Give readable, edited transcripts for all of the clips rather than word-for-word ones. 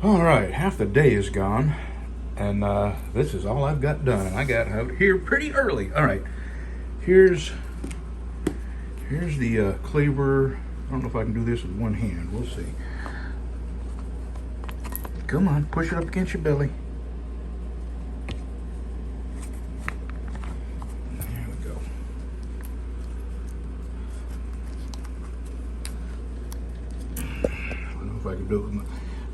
All right, half the day is gone, and this is all I've got done. And I got out here pretty early. All right, here's the cleaver. I don't know if I can do this with one hand. We'll see. Come on, push it up against your belly. There we go. I don't know if I can do it with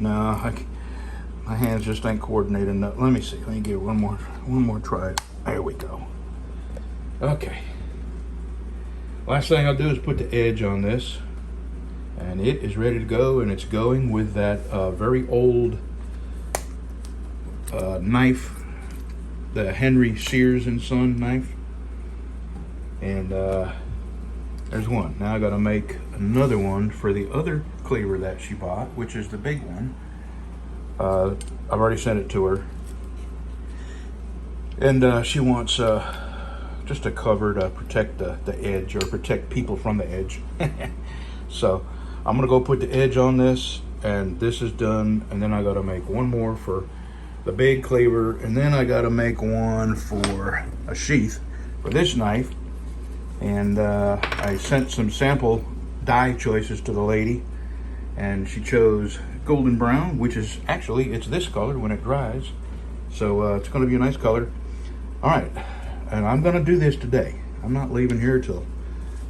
my hands just ain't coordinated enough. Let me see. Let me give it one more try. There we go. Okay. Last thing I'll do is put the edge on this, and it is ready to go. And it's going with that very old knife, the Henry Sears and Son knife. And there's one. Now I got to make another one for the other cleaver that she bought, which is the big one. I've already sent it to her, and she wants just a cover to protect the edge, or protect people from the edge. So I'm gonna go put the edge on this, and this is done. And then I got to make one more for the big cleaver, and then I got to make one for a sheath for this knife. And I sent some sample dye choices to the lady, and she chose golden brown, which is actually, it's this color when it dries. So it's going to be a nice color. All right, and I'm going to do this today. I'm not leaving here till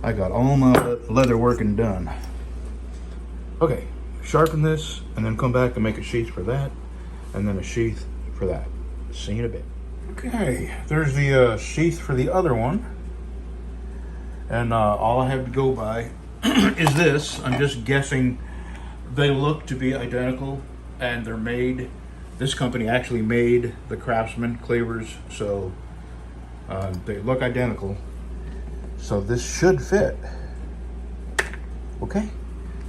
I got all my leather working done. Okay, sharpen this, and then come back and make a sheath for that, and then a sheath for that. See you in a bit. Okay, there's the sheath for the other one. And all I have to go by is this. I'm just guessing they look to be identical, and they're made, this company actually made the Craftsman cleavers, so they look identical. So this should fit. Okay,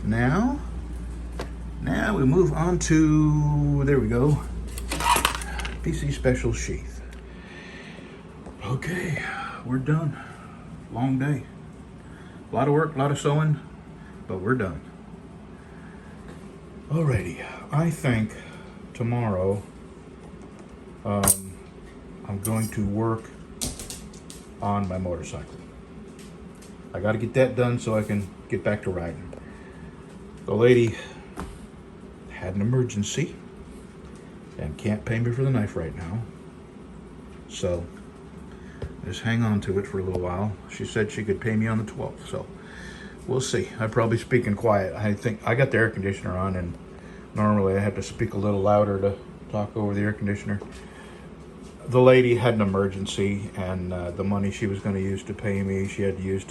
now we move on to, there we go, PC Special sheath. Okay, we're done. Long day. A lot of work, a lot of sewing, but we're done. Alrighty, I think tomorrow I'm going to work on my motorcycle. I got to get that done so I can get back to riding. The lady had an emergency and can't pay me for the knife right now, so just hang on to it for a little while. She said she could pay me on the 12th, so we'll see. I'm probably speaking quiet. I think I got the air conditioner on, and normally I have to speak a little louder to talk over the air conditioner. The lady had an emergency, and the money she was going to use to pay me, she had to use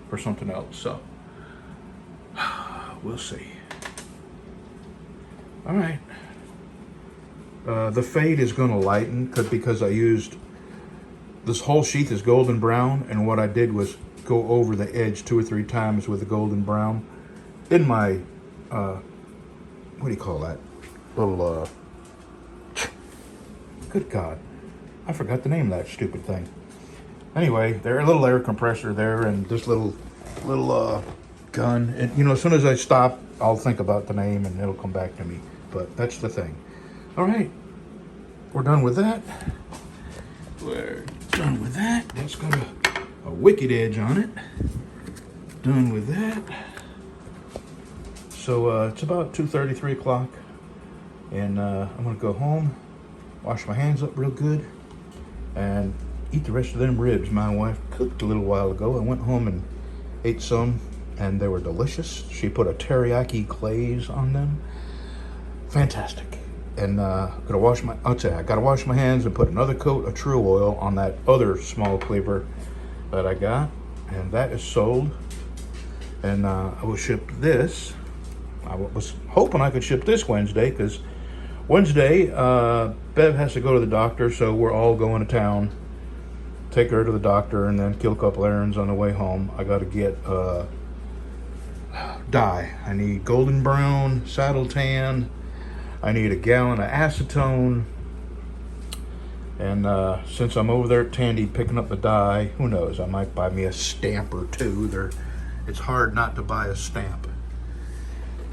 for something else, so we'll see. All right. The fade is going to lighten because I used, this whole sheath is golden brown, and what I did was go over the edge 2 or 3 times with the golden brown in my, what do you call that? Little, good God, I forgot the name of that stupid thing. Anyway, there's a little air compressor there, and this little gun. And, you know, as soon as I stop, I'll think about the name, and it'll come back to me. But that's the thing. All right, we're done with that. We're done with that. That's got a wicked edge on it. Done with that. So it's about 2:30, 3 o'clock, and I'm gonna go home, wash my hands up real good, and eat the rest of them ribs my wife cooked a little while ago. I went home and ate some, and they were delicious. She put a teriyaki glaze on them. Fantastic. And I gotta wash my hands and put another coat of True Oil on that other small cleaver that I got, and that is sold. And I will ship this. I was hoping I could ship this Wednesday, because Wednesday Bev has to go to the doctor, so we're all going to town. Take her to the doctor, and then kill a couple errands on the way home. I got to get dye. I need golden brown, saddle tan. I need a gallon of acetone, and since I'm over there at Tandy picking up the dye, who knows, I might buy me a stamp or two. It's hard not to buy a stamp.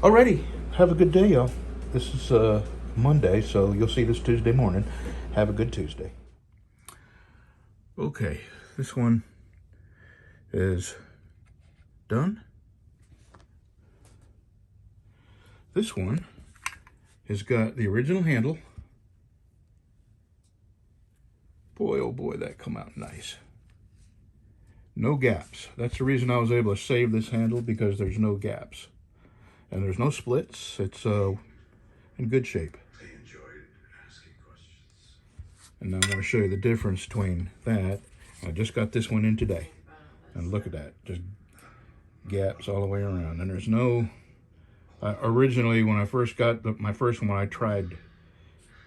Alrighty, have a good day, y'all. this is Monday, so you'll see this Tuesday morning. Have a good Tuesday. Okay, this one is done. This one has got the original handle. Boy, oh boy, that come out nice. No gaps. That's the reason I was able to save this handle, because there's no gaps. And there's no splits. It's in good shape. They enjoyed asking questions. And now I'm going to show you the difference between that. I just got this one in today. And look at that. Just gaps all the way around. And there's no... originally, when I first got my first one, I tried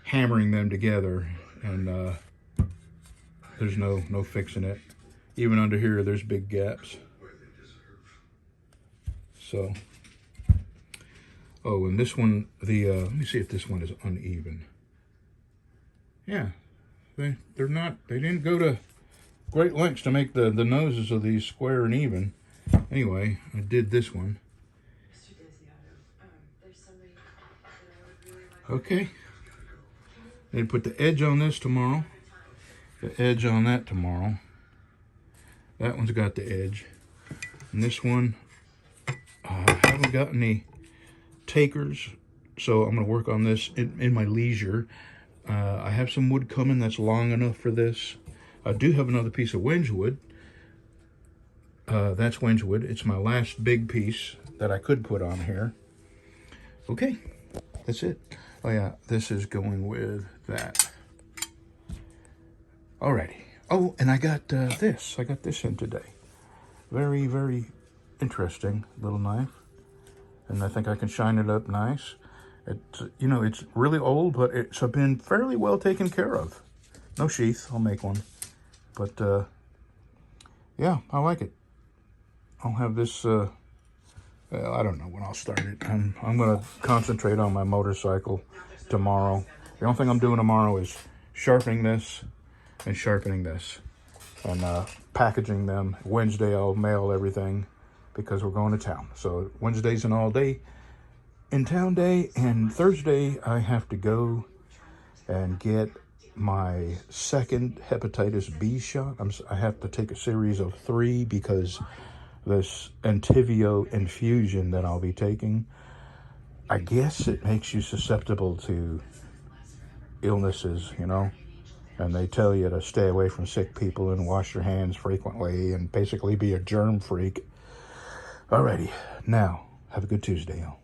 hammering them together. And there's no fixing it. Even under here, there's big gaps. So... Oh, and this one, let me see if this one is uneven. Yeah, they didn't go to great lengths to make the noses of these square and even. Anyway, I did this one. Okay. They put the edge on this tomorrow. The edge on that tomorrow. That one's got the edge. And this one, I haven't got any takers, so I'm going to work on this in my leisure. I have some wood coming that's long enough for this. I do have another piece of Wedgewood. That's Wedgewood. It's my last big piece that I could put on here. Okay, that's it. Oh yeah, this is going with that. Alrighty. Oh, and I got this. I got this in today. Very, very interesting little knife. And I think I can shine it up nice. It's, you know, it's really old, but it's been fairly well taken care of. No sheath, I'll make one. But, yeah, I like it. I'll have this, well, I don't know when I'll start it. I'm going to concentrate on my motorcycle tomorrow. The only thing I'm doing tomorrow is sharpening this and sharpening this. And packaging them. Wednesday, I'll mail everything, because we're going to town. So Wednesday's an all-day in town day, and Thursday I have to go and get my second hepatitis B shot. I have to take a series of 3 because this Entyvio infusion that I'll be taking, I guess it makes you susceptible to illnesses, you know, and they tell you to stay away from sick people and wash your hands frequently and basically be a germ freak. Alrighty, now, have a good Tuesday, y'all.